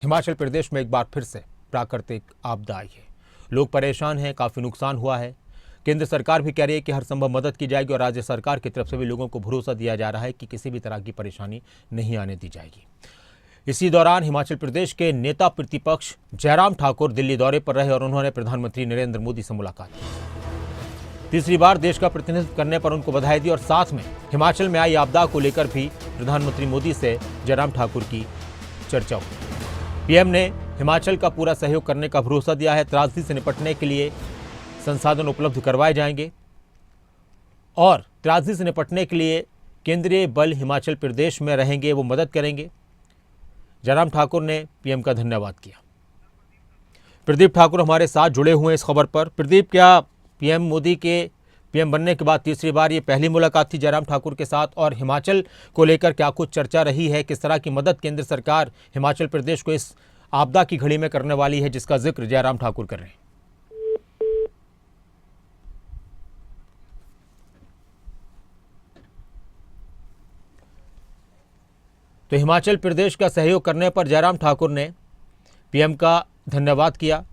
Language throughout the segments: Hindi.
हिमाचल प्रदेश में एक बार फिर से प्राकृतिक आपदा आई है। लोग परेशान हैं, काफ़ी नुकसान हुआ है। केंद्र सरकार भी कह रही है कि हर संभव मदद की जाएगी और राज्य सरकार की तरफ से भी लोगों को भरोसा दिया जा रहा है कि किसी भी तरह की परेशानी नहीं आने दी जाएगी। इसी दौरान हिमाचल प्रदेश के नेता प्रतिपक्ष जयराम ठाकुर दिल्ली दौरे पर रहे और उन्होंने प्रधानमंत्री नरेंद्र मोदी से मुलाकात की। तीसरी बार देश का प्रतिनिधित्व करने पर उनको बधाई दी और साथ में हिमाचल में आई आपदा को लेकर भी प्रधानमंत्री मोदी से जयराम ठाकुर की चर्चा हुई। पीएम ने हिमाचल का पूरा सहयोग करने का भरोसा दिया है। त्रासदी से निपटने के लिए संसाधन उपलब्ध करवाए जाएंगे और त्रासदी से निपटने के लिए केंद्रीय बल हिमाचल प्रदेश में रहेंगे, वो मदद करेंगे। जयराम ठाकुर ने पीएम का धन्यवाद किया। प्रदीप ठाकुर हमारे साथ जुड़े हुए हैं इस खबर पर। प्रदीप, क्या पीएम मोदी के पीएम बनने के बाद तीसरी बार ये पहली मुलाकात थी जयराम ठाकुर के साथ, और हिमाचल को लेकर क्या कुछ चर्चा रही है? किस तरह की मदद केंद्र सरकार हिमाचल प्रदेश को इस आपदा की घड़ी में करने वाली है जिसका जिक्र जयराम ठाकुर कर रहे हैं? तो हिमाचल प्रदेश का सहयोग करने पर जयराम ठाकुर ने पीएम का धन्यवाद किया।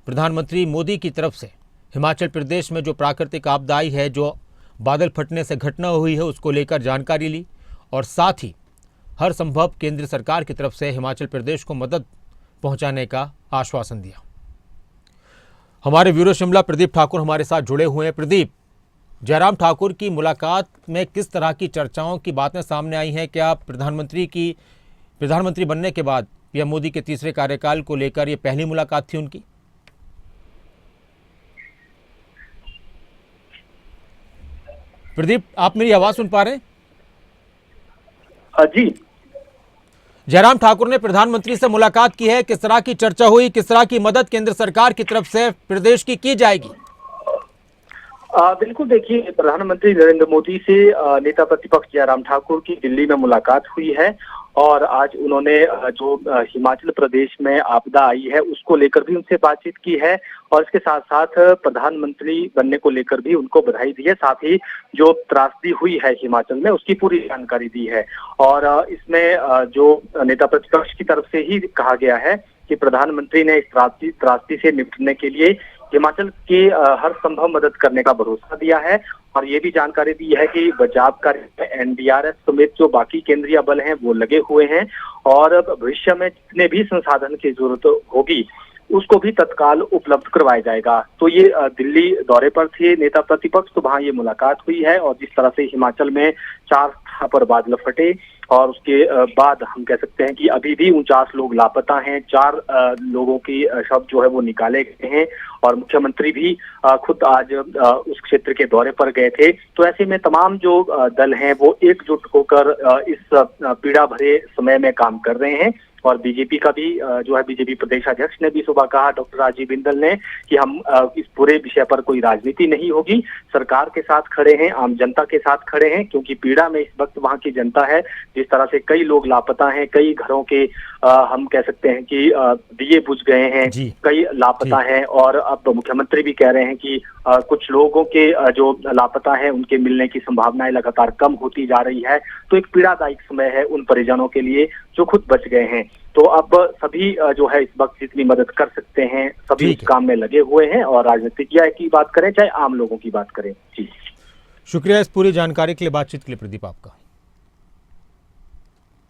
प्रधानमंत्री मोदी की तरफ से हिमाचल प्रदेश में जो प्राकृतिक आपदा आई है, जो बादल फटने से घटना हुई है, उसको लेकर जानकारी ली और साथ ही हर संभव केंद्र सरकार की तरफ से हिमाचल प्रदेश को मदद पहुंचाने का आश्वासन दिया। हमारे ब्यूरो शिमला प्रदीप ठाकुर हमारे साथ जुड़े हुए हैं। प्रदीप, जयराम ठाकुर की मुलाकात में किस तरह की चर्चाओं की बातें सामने आई हैं? क्या प्रधानमंत्री बनने के बाद पीएम मोदी के तीसरे कार्यकाल को लेकर ये पहली मुलाकात थी उनकी? प्रदीप, आप मेरी आवाज सुन पा रहे हैं? जी। जयराम ठाकुर ने प्रधानमंत्री से मुलाकात की है। किस तरह की चर्चा हुई? किस तरह की मदद केंद्र सरकार की तरफ से प्रदेश की जाएगी? बिल्कुल, देखिए, प्रधानमंत्री नरेंद्र मोदी से नेता प्रतिपक्ष जयराम ठाकुर की दिल्ली में मुलाकात हुई है और आज उन्होंने जो हिमाचल प्रदेश में आपदा आई है उसको लेकर भी उनसे बातचीत की है और इसके साथ साथ प्रधानमंत्री बनने को लेकर भी उनको बधाई दी है। साथ ही जो त्रासदी हुई है हिमाचल में उसकी पूरी जानकारी दी है और इसमें जो नेता प्रतिपक्ष की तरफ से ही कहा गया है कि प्रधानमंत्री ने इस त्रासदी से निपटने के लिए हिमाचल के हर संभव मदद करने का भरोसा दिया है और ये भी जानकारी दी है कि बचाव कार्य में एनडीआरएफ समेत जो बाकी केंद्रीय बल हैं वो लगे हुए हैं और भविष्य में जितने भी संसाधन की जरूरत होगी उसको भी तत्काल उपलब्ध करवाया जाएगा। तो ये दिल्ली दौरे पर थे नेता प्रतिपक्ष, तो वहां ये मुलाकात हुई है और जिस तरह से हिमाचल में 4 स्थान पर बादल फटे और उसके बाद हम कह सकते हैं कि अभी भी 49 लोग लापता हैं। 4 लोगों की शव जो है वो निकाले गए हैं और मुख्यमंत्री भी खुद आज उस क्षेत्र के दौरे पर गए थे। तो ऐसे में तमाम जो दल हैं वो एकजुट होकर इस पीड़ा भरे समय में काम कर रहे हैं और बीजेपी का भी जो है बीजेपी प्रदेश अध्यक्ष ने भी सुबह कहा, डॉक्टर राजीव बिंदल ने, कि हम इस पूरे विषय पर कोई राजनीति नहीं होगी, सरकार के साथ खड़े हैं, आम जनता के साथ खड़े हैं, क्योंकि पीड़ा में इस वक्त वहां की जनता है। जिस तरह से कई लोग लापता हैं, कई घरों के हम कह सकते हैं कि दिए बुझ गए हैं, कई लापता हैं और अब मुख्यमंत्री भी कह रहे हैं कि कुछ लोगों के जो लापता हैं उनके मिलने की संभावनाएं लगातार कम होती जा रही है। तो एक पीड़ादायक समय है उन परिजनों के लिए जो खुद बच गए हैं। तो अब सभी जो है इस वक्त जितनी मदद कर सकते हैं सभी इस काम में लगे हुए हैं और राजनीतिज्ञ की बात करें चाहे आम लोगों की बात करें। जी, शुक्रिया इस पूरी जानकारी के लिए, बातचीत के लिए प्रदीप आपका।